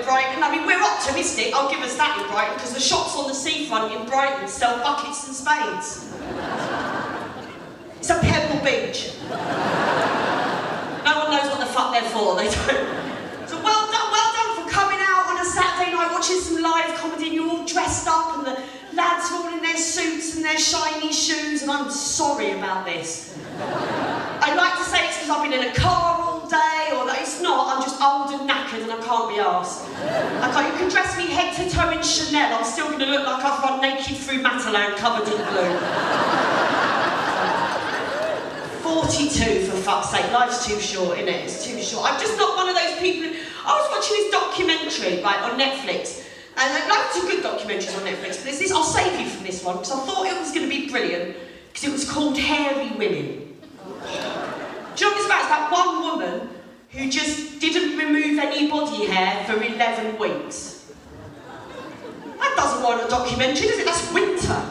Brighton. I mean, we're optimistic, I'll give us that in Brighton, because the shops on the seafront in Brighton sell buckets and spades. It's a pebble beach. No one knows what the fuck they're for, they don't. So well done for coming out on a Saturday night, watching some live comedy, and you're all dressed up, and the lads are all in their suits and their shiny shoes, and I'm sorry about this. I'd like to say it's because I've been in a car all day, or that it's not, I'm just old and knackered and I can't be arsed. Okay, you can dress me head to toe in Chanel, I'm still going to look like I've run naked through Matalan covered in blue. 42, for fuck's sake, life's too short, innit? It's too short. I'm just not one of those people who... I was watching this documentary, right, on Netflix, and there are loads of good documentaries on Netflix, but there's this, I'll save you from this one, because I thought it was going to be brilliant, because it was called Hairy Women. Do you know what it's about? It's about one woman who just didn't remove any body hair for 11 weeks. That doesn't warrant a documentary, does it? That's winter.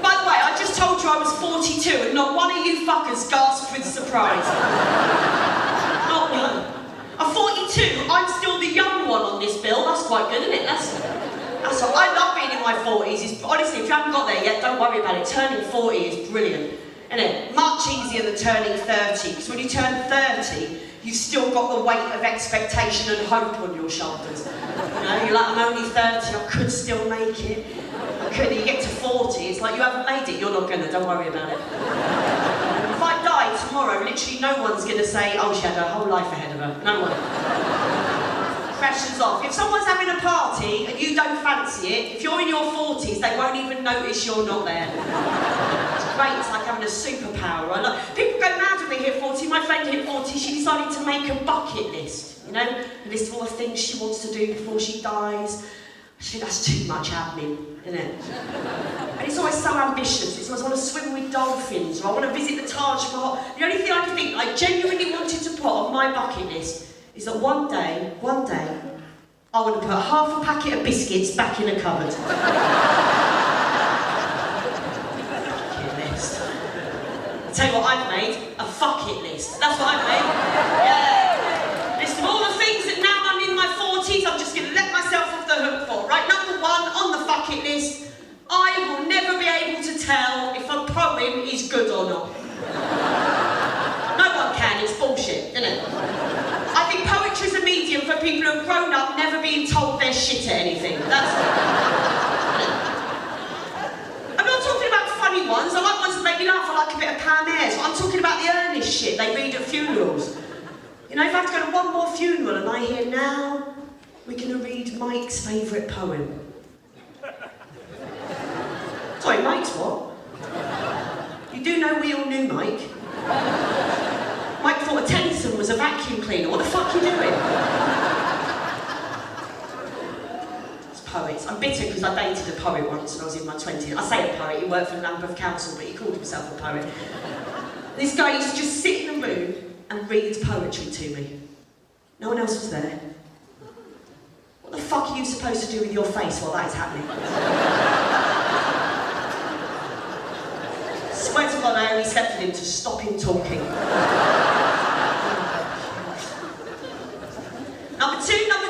By the way, I just told you I was 42 and not one of you fuckers gasped with surprise. Not one. I'm 42, I'm still the young one on this bill. That's quite good, isn't it? That's what I love being in my 40s. Honestly, if you haven't got there yet, don't worry about it. Turning 40 is brilliant, isn't it? Much easier than turning 30, because when you turn 30, you've still got the weight of expectation and hope on your shoulders. You know, you're like, I'm only 30, I could still make it. I could. You get to 40, it's like you haven't made it, you're not gonna, don't worry about it. If I die tomorrow, literally no one's gonna say, oh, she had her whole life ahead of her. No one. Crashes off. If someone's having a party and you don't fancy it, if you're in your 40s, they won't even notice you're not there. It's great, it's like having a superpower. People go mad when they hit 40. My friend hit 40, she decided to make a bucket list, you know? A list of all the things she wants to do before she dies. I think that's too much admin, isn't it? And it's always so ambitious. It's always, I want to swim with dolphins, or I want to visit the Taj Mahal. The only thing I can think I genuinely wanted to put on my bucket list is that one day, I want to put half a packet of biscuits back in a cupboard. Bucket list. I'll tell you what I've made, a fuck it list. That's what I've made. Yeah. List of all the things that now I'm in my 40s, I'm just going to let myself off the hook for. Right, number one on the fuck it list, I will never be able to tell if a poem is good or not. No one can, it's bullshit, isn't it? I think poetry's a medium for people who have grown up never being told they're shit at anything. That's... I'm not talking about funny ones, I like ones that make me laugh, I like a bit of Pam Ayres, but I'm talking about the earnest shit they read at funerals. You know, if I have to go to one more funeral and I hear, now we're going to read Mike's favourite poem. Sorry, Mike's what? You do know we all knew Mike. Mike thought a Tennyson was a vacuum cleaner. What the fuck are you doing? It's poets. I'm bitter because I dated a poet once when I was in my 20s. I say a poet, he worked for the Lambeth Council, but he called himself a poet. This guy used to just sit in the room and read poetry to me. No one else was there. What the fuck are you supposed to do with your face while that is happening? Swear to God, I only slept with him to stop him talking. Number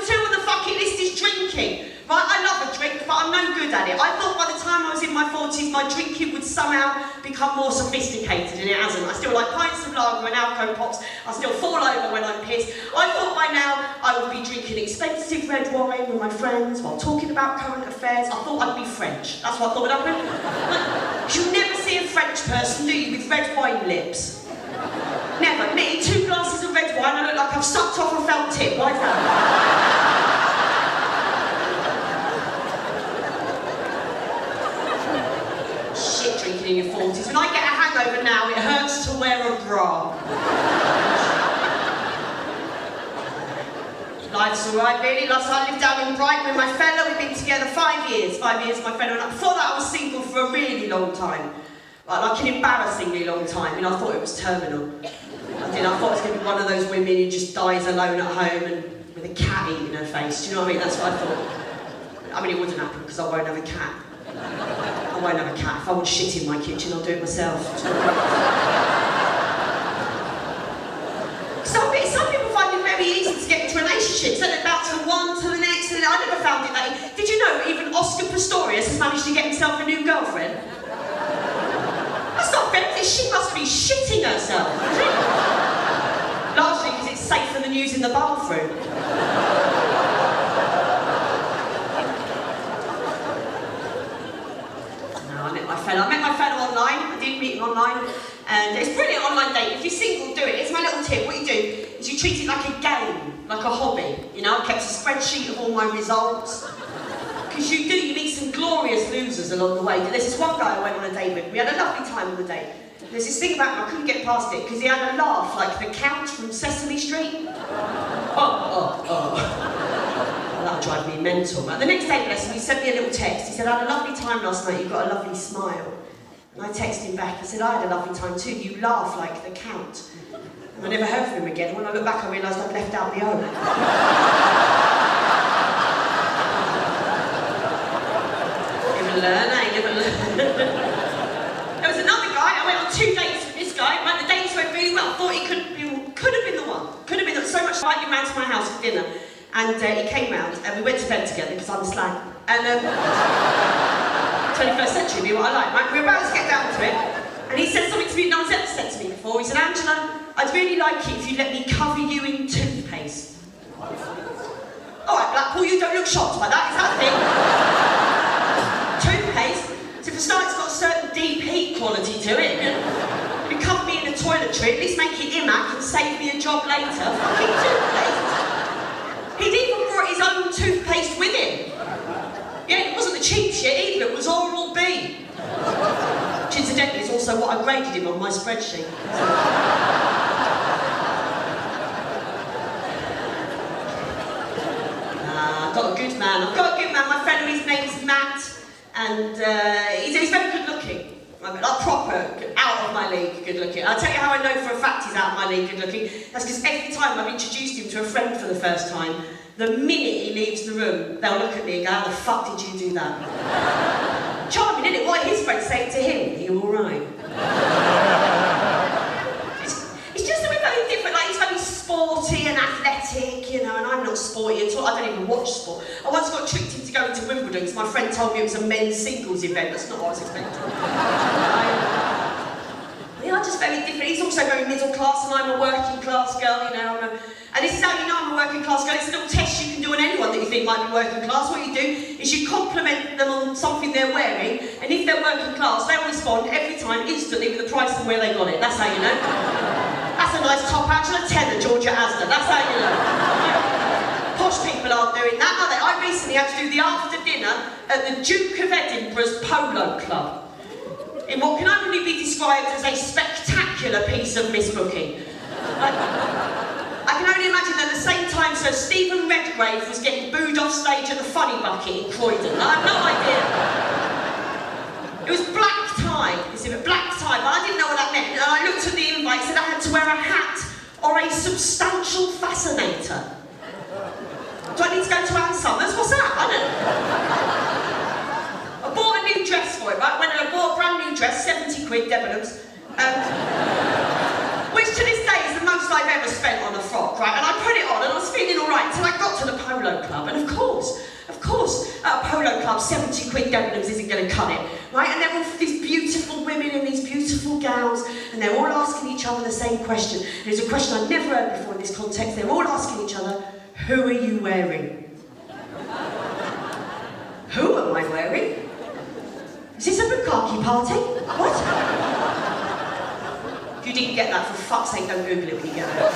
two on the fucking list is drinking. Right, I love a drink, but I'm no good at it. I thought by the time I was in my 40s, my drinking would somehow become more sophisticated, and it hasn't. I still like pints of lager and Alco Pops. I still fall over when I'm pissed. I thought by now I would be drinking expensive red wine with my friends while talking about current affairs. I thought I'd be French. That's what I thought would happen. You never see a French person, do you, with red wine lips? Never. Me, 2 glasses of red wine, I look like I've sucked off a felt tip. Why is that? Shit drinking in your 40s. When I get a hangover now, it hurts to wear a bra. Life's alright, really. Last time I lived down in Brighton with my fella. We've been together 5 years. 5 years, my fella and I. Before that, I was single for a really long time. Like an embarrassingly long time. You know, I thought it was terminal. I thought it was going to be one of those women who just dies alone at home and with a cat eating her face. Do you know what I mean? That's what I thought. I mean, it wouldn't happen because I won't have a cat. I won't have a cat. If I want shit in my kitchen, I'll do it myself. found it that... Did you know even Oscar Pistorius has managed to get himself a new girlfriend? That's not fair. She must be shitting herself. Largely because it's safer than using the bathroom. I met my fellow online. I didn't meet him online. And it's a brilliant online date. If you're single, do it. It's my little tip. What you do is you treat it like a game, like a hobby. You know, I kept a spreadsheet of all my results. Because you meet some glorious losers along the way. There's this one guy I went on a date with. We had a lovely time on the date. There's this thing about him, I couldn't get past it, because he had a laugh like the Count from Sesame Street. That'll drive me mental. The next day lesson, he sent me a little text. He said, I had a lovely time last night, you've got a lovely smile. And I texted him back, I said, I had a lovely time too, you laugh like the Count. And I never heard from him again. When I look back, I realised I'd left out the O. Live and learn, eh? Live and learn. There was another guy, I went on 2 dates with this guy, but the dates went really well. I thought he could have been the one. Could have been so much. I invited him round to my house for dinner. And he came round, and we went to bed together because I'm a slag. And 21st century, be what I like, right? We were about to get down to it, and he said something to me no one's ever said to me before. He said, Angela, I'd really like it if you'd let me cover you in toothpaste. All right, Blackpool, you don't look shocked by that, is that the thing? Toothpaste? So for starters, it's got a certain deep heat quality to it. You cover me in a toiletry, at least make it IMAC and save me a job later. Fucking toothpaste. He'd even brought his own toothpaste with him. Yeah, it wasn't the cheap shit either, it was Oral-B. Which incidentally is also what I graded him on my spreadsheet. I've got a good man. My friend, his name's Matt, and he's very good looking. Like proper, out of my league good looking. I'll tell you how I know for a fact he's out of my league good looking. That's because every time I've introduced him to a friend for the first time, the minute he leaves the room, they'll look at me and go, how the fuck did you do that? Charming, isn't it? What are his friends saying to him? Are you alright? It's just a bit very different. Like, he's very sporty and athletic, you know, and I'm not sporty at all. I don't even watch sport. I once got tricked into going to Wimbledon because my friend told me it was a men's singles event. That's not what I was expecting. We are just very different. He's also very middle class and I'm a working class girl, you know. And this is how you know I'm a working class girl. It's a little test you can do on anyone that you think might be working class. What you do is you compliment them on something they're wearing, and if they're working class, they'll respond every time instantly with the price and where they got it. That's how you know. That's a nice top, Angela. Tenner, Georgia Asda. That's how you know. Posh people aren't doing that, are they? I recently had to do the after dinner at the Duke of Edinburgh's Polo Club, in what can only be described as a spectacular piece of misbooking. I can only imagine that at the same time Sir Stephen Redgrave was getting booed off stage at the Funny Bucket in Croydon. I have no idea. It was black tie, black tie, but I didn't know what that meant. And I looked at the invite, said I had to wear a hat or a substantial fascinator. Do I need to go to Ann Summers? What's that? I don't know. I bought a new dress for it, right? When I bought a brand new dress, 70 quid, Debenhams. Which to this day is the most I've ever spent on a frock, right? And I put it on and I was feeling all right until I got to the Polo Club. And of course, at a Polo Club, 70 quid Debenhams isn't going to cut it, right? And they're all these beautiful women in these beautiful gowns, and they're all asking each other the same question. And it's a question I'd never heard before in this context. They're all asking each other, who are you wearing? Who am I wearing? Is this a bukkake party? What? If you didn't get that, for fuck's sake, don't Google it when you get it.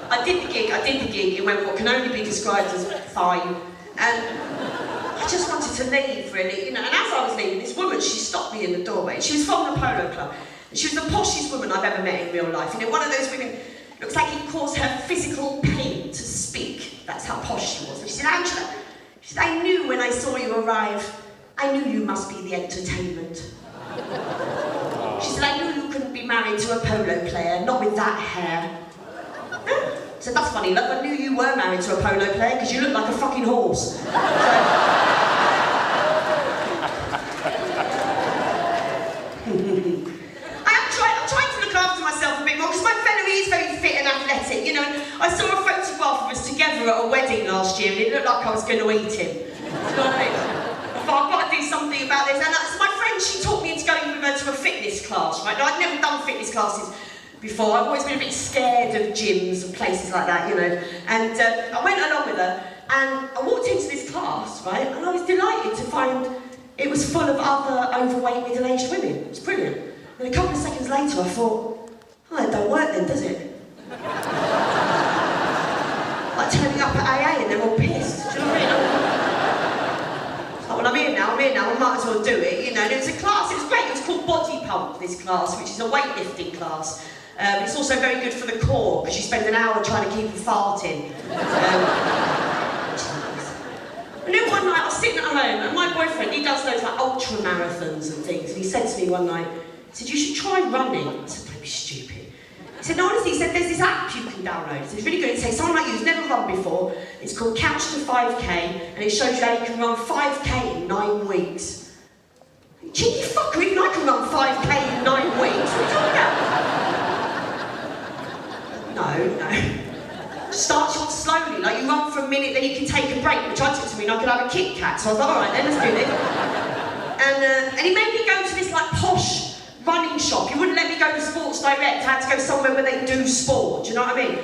I did the gig, it went what can only be described as fine, and I just wanted to leave, really, you know, and as I was leaving, this woman, she stopped me in the doorway. She was from the Polo Club, and she was the poshest woman I've ever met in real life, you know, one of those women, looks like it caused her physical pain to speak. That's how posh she was. And she said, Angela, she said, I knew when I saw you arrive, I knew you must be the entertainment. She said, I knew you couldn't be married to a polo player, not with that hair. I said, that's funny, look, I knew you were married to a polo player because you look like a fucking horse. I'm trying to look after myself a bit more because my fellow is very fit and athletic, you know. I saw a photograph of of us together at a wedding last year and it looked like I was going to eat him. Do you know what I mean? I thought, I've got to do something about this. And that's my friend, she talked me into going with her to a fitness class, right? Now, I'd never done fitness classes before. I've always been a bit scared of gyms and places like that, you know. And I went along with her and I walked into this class, right? And I was delighted to find it was full of other overweight middle-aged women. It was brilliant. And a couple of seconds later, I thought, oh, it don't work then, does it? Like turning up at AA and they're all pissed. Do you know what I mean? It's like, well, I'm here now, I might as well do it, you know. And it was a class, it was great, it was called Body Pump, this class, which is a weightlifting class. It's also very good for the core, because you spend an hour trying to keep from farting. And then one night I was sitting at home, and my boyfriend, he does those like ultra marathons and things, and he said to me one night, he said, you should try running. I said, don't be stupid. He said, no, honestly, he said, there's this app you can download. So it's really good. It says, someone like you who's never run before, it's called Couch to 5K, and it shows you how you can run 5K in 9 weeks. Cheeky fucker, even I can run 5K in 9 weeks. What are you talking about? No. Start off slowly, like you run for a minute, then you can take a break, which I took to mean I could have a Kit Kat. So I was like, all right, then let's do this. And he made me go to this like posh running shop. He wouldn't let me go to Sports Direct. I had to go somewhere where they do sport. Do you know what I mean? I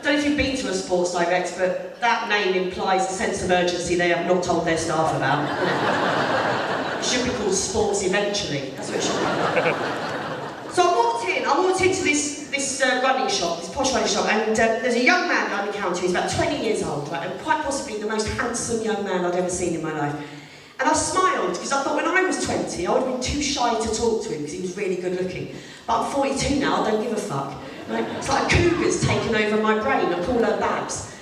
don't know if you've been to a Sports Direct, but that name implies a sense of urgency they have not told their staff about. You know? It should be called Sports Eventually. That's what it should be. So I walked into this running shop, this posh running shop, and there's a young man behind the counter who's about 20 years old, right, and quite possibly the most handsome young man I'd ever seen in my life. And I smiled, because I thought when I was 20, I would have been too shy to talk to him, because he was really good looking. But I'm 42 now, I don't give a fuck. Right? It's like a cougar's taken over my brain, I call her Babs.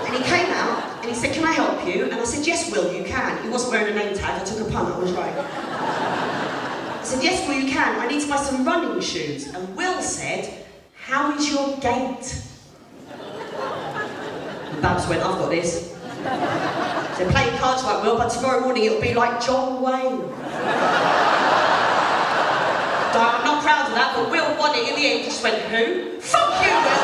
And he came out, and he said, can I help you? And I said, yes, Will, you can. He wasn't wearing a name tag, I took a punt, I was right. I said, yes, Will, you can. I need to buy some running shoes. And Will said, how is your gait? And Babs went, I've got this. So playing cards like Will, but tomorrow morning it'll be like John Wayne. I'm not proud of that, but Will won it in the end. He just went, who? Fuck you, Will!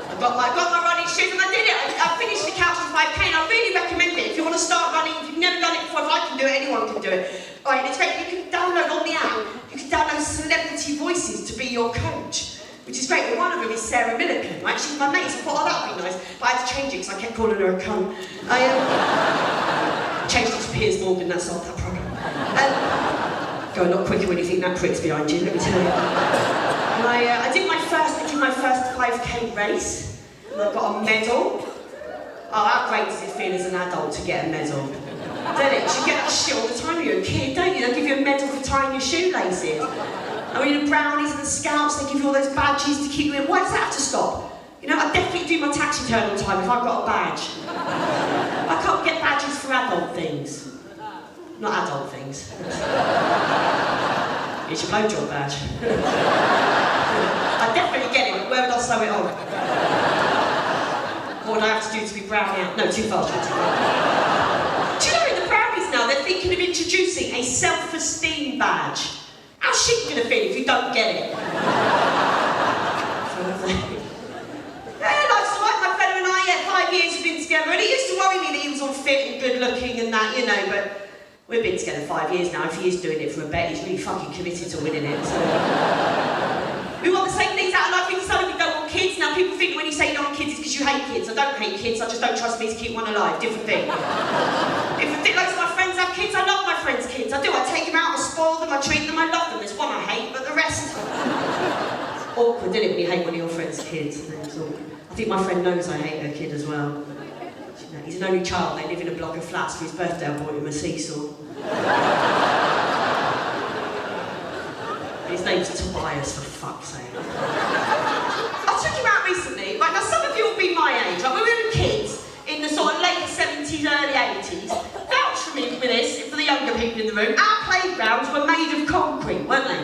So, I got my running shoes and I did it. I finished the Couch to 5K and I really recommend it. If you want to start running, if you've never done it before, if I can do it, anyone can do it. Alright, it's great. You can download on the app, you can download celebrity voices to be your coach. Which is great, but one of them is Sarah Millican, right? She's my mate, so I thought, oh, that'd be nice. But I had to change it, because I kept calling her a cunt. I changed it to Piers Morgan, that solved that problem. Go a lot quicker when you think that prick's behind you, let me tell you. And I did my first 5K race, and I got a medal. Oh, how great does it feel as an adult to get a medal? Don't it? You get that shit all the time when you're a kid, don't you? They give you a medal for tying your shoelaces. I mean, the brownies and the scouts, they give you all those badges to keep you in. Why does that have to stop? You know, I definitely do my tax return on time if I've got a badge. I can't get badges for adult things. Not adult things. It's your blowjob badge. I definitely get it, but where would I sew it on? What would I have to do to be brownie out? No, too fast. Do you know in the brownies now, they're thinking of introducing a self-esteem badge. How's shit gonna feel if you don't get it? Yeah, life's alright, my fella and I, 5 years we've been together, and it used to worry me that he was all fit and good looking and that, you know, but we've been together 5 years now. If he is doing it for a bet, he's really fucking committed to winning it. So. We want the same things out of life. We decided we don't want kids. Now people think when you say you don't want kids, it's because you hate kids. I don't hate kids, I just don't trust me to keep one alive. Different thing. Different thing. Loads of my friends have kids, I love my friends' kids. I do, I take them out, I spoil them, I treat them, I love them. There's one I hate, but the rest... Awkward, isn't it, when you hate one of your friends' kids? I think my friend knows I hate her kid as well. He's an only child, they live in a block of flats. For his birthday, I bought him a seesaw. His name's Tobias, for fuck's sake. I took him out recently. Right, now some of you will be my age. Like, when we were kids, in the sort of late 70s, early 80s, vouch for me for this, for the younger people in the room, our playgrounds were made of concrete, weren't they?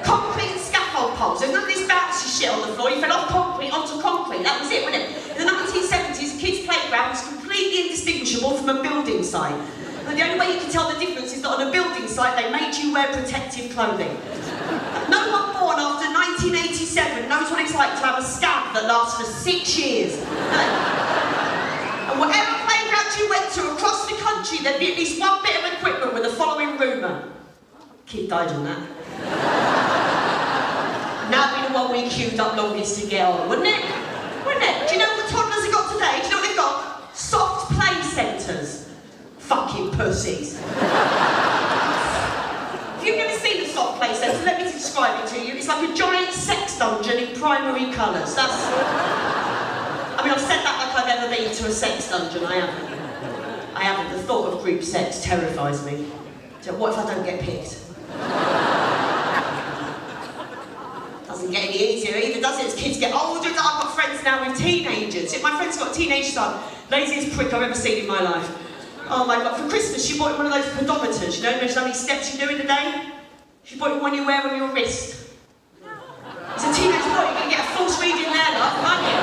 Concrete and scaffold poles. There's none of this bouncy shit on the floor. You fell off concrete onto concrete. That was it, wasn't it? In the 1970s, a kid's playground was completely indistinguishable from a building site. And the only way you can tell the difference is that on a building site, they made you wear protective clothing. No one born after 1987 knows what it's like to have a scab that lasts for 6 years. And whatever playground you went to across the country, there'd be at least one bit of equipment with the following rumour. Kid died on that. Now be the one we queued up longest to get on, wouldn't it? Wouldn't it? Do you know what toddlers have got today? Do you know what they've got? Soft play centres. Fucking pussies. If you've never seen a soft play centre, let me describe it to you. It's like a giant sex dungeon in primary colours. That's... I mean, I've said that like I've ever been to a sex dungeon. I haven't. The thought of group sex terrifies me. So what if I don't get picked? Doesn't get any easier either, does it? As kids get older, I've got friends now with teenagers. My friend's got a teenage son, laziest prick I've ever seen in my life. Oh my God, for Christmas she bought him one of those pedometers, you know how many steps you do in a day? She bought him one you wear on your wrist. He's a teenage boy, you're going to get a false reading there, love, aren't you?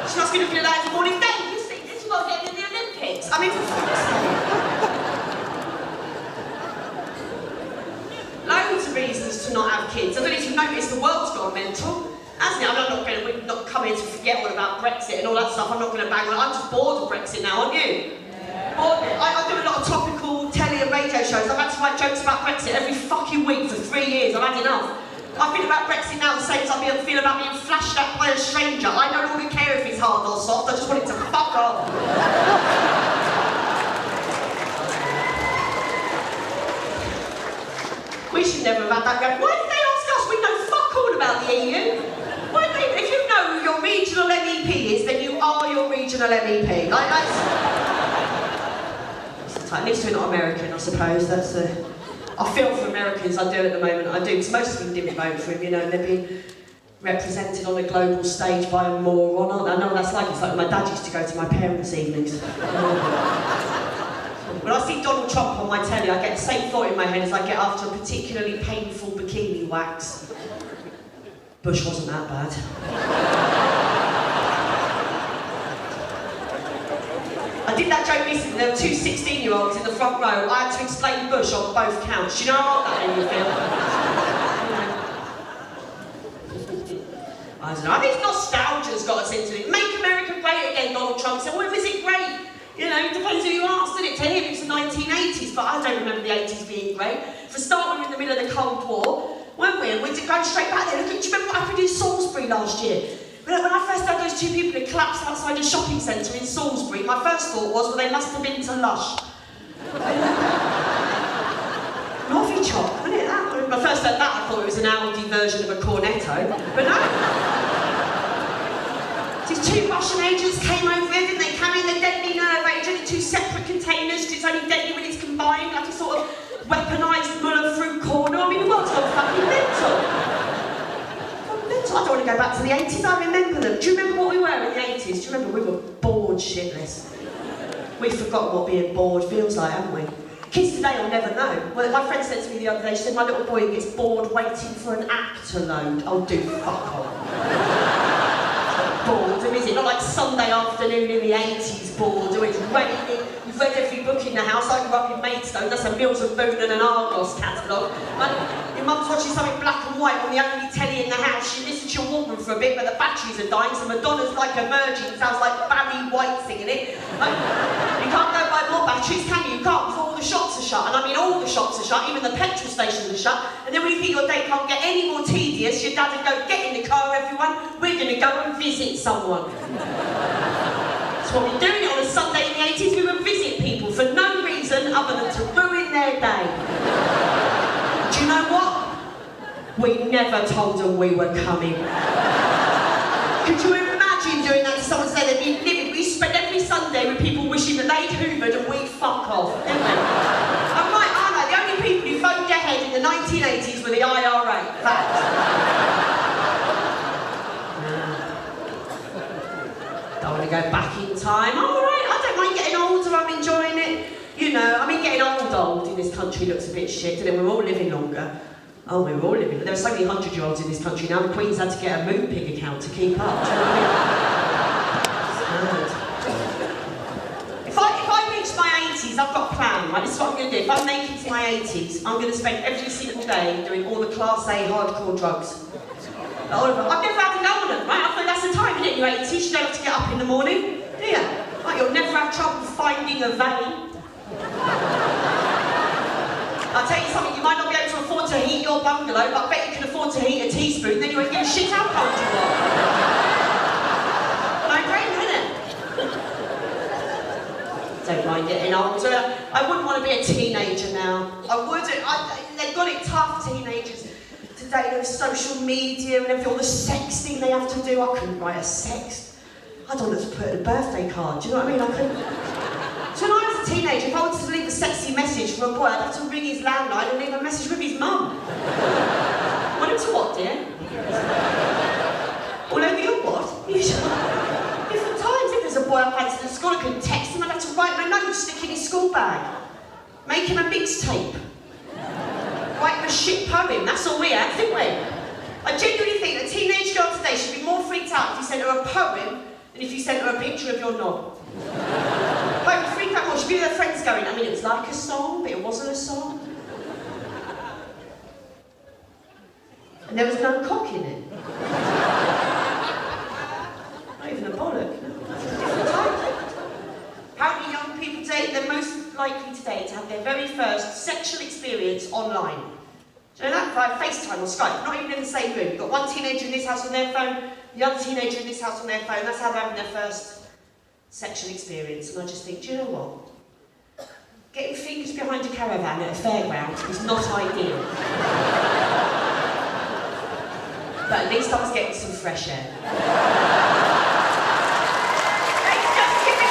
She's not going to feel like the morning day. You see this, you've got to get in the Olympics. I mean, for fuck's sake. Loads of reasons to not have kids. I don't know if you've noticed the world's gone mental, hasn't it? I mean, we're not coming here to forget all about Brexit and all that stuff. I'm not going to bang on it. I'm just bored of Brexit now, aren't you? Yeah. Bored of it. I do a lot of topical telly and radio shows. I've had to write jokes about Brexit every fucking week for 3 years. I've had enough. I feel about Brexit now the same as I feel about being flashed at by a stranger. I no longer care if it's hard or soft. I just want it to fuck off. We should never have had that going. Why did they ask us? We know fuck all about the EU. If you know who your regional MEP is, then you are your regional MEP. Like that's... At least we're not American, I suppose. That's the... I feel for Americans, I do at the moment, I do, because most of them didn't vote for him, you know, they've been represented on a global stage by a moron, aren't they? I know what that's like. It's like when my dad used to go to my parents' evenings. When I see Donald Trump on my telly, I get the same thought in my head as I get after a particularly painful bikini wax. Bush wasn't that bad. I did that joke recently. There were two 16-year-olds in the front row. I had to explain Bush on both counts. Do you know how that made me feel? I don't know. I think nostalgia's got us into it. Make America great again, Donald Trump said. Well, is it great? You know, it depends who you ask, doesn't it? To him, it's the 1980s, but I don't remember the 80s being great. For a start, we were in the middle of the Cold War, weren't we? And we're going straight back there. Look, do you remember what happened in Salisbury last year? When I first heard those two people that collapsed outside a shopping centre in Salisbury, my first thought was, well, they must have been to Lush. Novichok, wasn't it? When I first heard that, I thought it was an Audi version of a Cornetto, but no. These two Russian agents came over here, didn't they? Carrying the deadly nerve agent in two separate containers. It's only deadly when it's combined, like a sort of weaponised Muller fruit corner. I mean, the world's gone fucking mental. I don't want to go back to the 80s, I remember them. Do you remember what we were in the 80s? Do you remember? We were bored shitless. We've forgotten what being bored feels like, haven't we? Kids today will never know. Well, my friend said to me the other day, she said, my little boy gets bored waiting for an app to load. Oh, do fuck off. Boredom, is it? Not like Sunday afternoon in the 80s boredom. It's raining. You've read every book in the house. I grew up in Maidstone. That's a Mills and Boon and an Argos catalogue. Your mum's watching something black and white on the only telly in the house. She listens to your Walkman for a bit, but the batteries are dying, so Madonna's Like Emerging sounds like Barry White singing it. You can't go buy more batteries, can you? You can't, because all the shops are shut. And I mean all the shops are shut, even the petrol stations are shut. And then when you think your day can't get any more tedious, your dad would go, get in the car, everyone. We're going to go and visit someone. That's what we're doing on a Sunday in the 80s. We would visit people for no reason other than to ruin their day. Do you know what? We never told them we were coming. Could you imagine doing that to someone so they'd be living? We spent every Sunday with people wishing that they'd hoovered and we'd fuck off, didn't we? I'm right, aren't I? The only people who phoned ahead in the 1980s were the IRA. Fact. Don't want to go back in time. I'm alright, I don't mind getting older, I'm enjoying it. You know, I mean, getting old in this country looks a bit shit, and then we're all living longer. Oh, we're all living. There are so many 100-year-olds in this country now. The Queen's had to get a Moonpig account to keep up. Do you know what I mean? If I reach my 80s, I've got a plan, right? This is what I'm going to do. If I'm making it to my 80s, I'm going to spend every single day doing all the Class A hardcore drugs. Oliver, I've never had to go on them, right? I thought that's the time, isn't it? You're 80s, you don't have to get up in the morning, do you? Like, you'll never have trouble finding a vein. I'll tell you something, you might not be able to afford to heat your bungalow, but I bet you can afford to heat a teaspoon, then you won't give a shit how cold you are. No-brainer, isn't it? Don't mind getting older. I wouldn't want to be a teenager now. I wouldn't. They've got it tough, teenagers. Today there's social media and everything, all the sexting they have to do. I couldn't write a sext. I don't know to put in a birthday card, do you know what I mean? I couldn't. So when I was a teenager, if I wanted to leave a sexy message for a boy, I'd have to ring his landline and leave a message with his mum. Want him to what, dear? All over your what? Different times. If there's a boy I fancied at school, I couldn't text him, I'd have to write him a note, stick in his school bag. Make him a mixtape. Write him a shit poem, that's all we had, didn't we? I genuinely think a teenage girl today should be more freaked out if you sent her a poem than if you sent her a picture of your knob. Like, freak out more, she'd be with her friends going, I mean, it was like a song, but it wasn't a song. And there was no cock in it. Not even a bollock, no. Apparently young people today, they're most likely today to have their very first sexual experience online. Do you know that? Via FaceTime or Skype, not even in the same room. You've got one teenager in this house on their phone, the other teenager in this house on their phone, that's how they're having their first sexual experience. And I just think, do you know what? Getting fingers behind a caravan at a fairground is not ideal. But at least I was getting some fresh air.